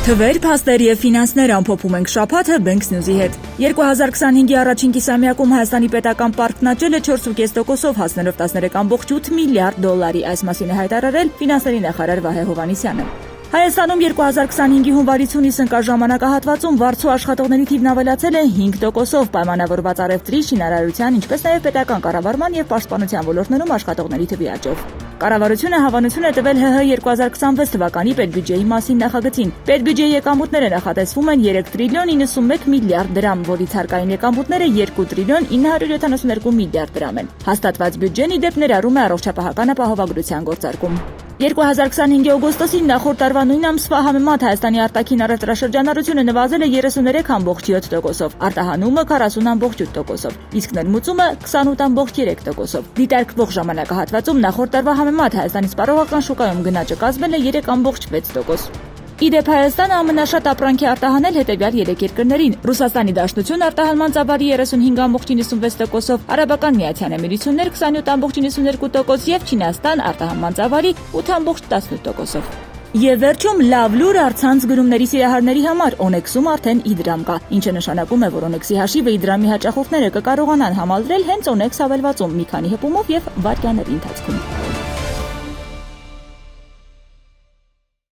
Թվեր, փաստեր եւ ֆինանսներ ամփոփում ենք շաբաթը Banks News-ի հետ։ 2025-ի առաջին կիսամյակում Հայաստանի պետական պարտքն աճել է 4.5%-ով հասնելով 13.8 միլիարդ դոլարի, այս մասին է հայտարարել ֆինանսների նախարար Վահե Հովհաննիսյանը։ Հայաստանում 2025-ի հունվարից հունիսն կար ժամանակահատվածում վարձու աշխատողների թիվն ավելացել է 5%-ով, պայմանավորված առևտրի, շինարարության, ինչպես նաև պետական կառավարման եւ պաշտպանության ոլորտներում աշխատողների թվի աճով։ Կառավարությունը հավանություն է տվել ՀՀ 2026 թվականի պետբյուջեի մասին նախագծին։ Պետբյուջեի եկամուտները նախատեսվում են 3 տրիլիոն 91 միլիարդ դրամ, որից հարկային եկամուտները 2 տրիլիոն 972 միլիարդ դրամ են։ Հաստատված բյուջեն ի դեպ ներառում է առողջապահական ապահովագրության գործարկում։ 2025 օգոստոսին նախորդ տարվա նույն ամսվա համեմատ Հայաստանի արտաքին առևտրաշրջանառությունը նվազել է 33.7%-ով, արտահանումը 40.8%-ով, իսկ ներմուծումը 28.3%-ով։ Դիտարկվող ժամանակահատվածում նախորդ տարվա համեմատ Հայաստանի սպառողական շուկայում գնաճը կազմել է 3.6%։ Իդեպ Հայաստանը ամենաշատ ապրանքի արտահանել հետևյալ 3 երկրներին՝ Ռուսաստանի Դաշնություն արտահանման ծավալի 35.96%-ով, Արաբական Միացյալ Էմիրություններ 27.92% եւ Չինաստան արտահանման ծավալի 8.18%-ով։ Եվ վերջում լավ լուր առցանց գրումների սիրահարների համար Օնեքսում արդեն իդրամ կա, ինչը նշանակում է, որ Օնեքսի հաշիվը իդրամի հաճախորդները կկարողանան համալրել հենց Օնեքս հավելվածում մի քանի հպումով եւ վայրկյանների ընթացքում։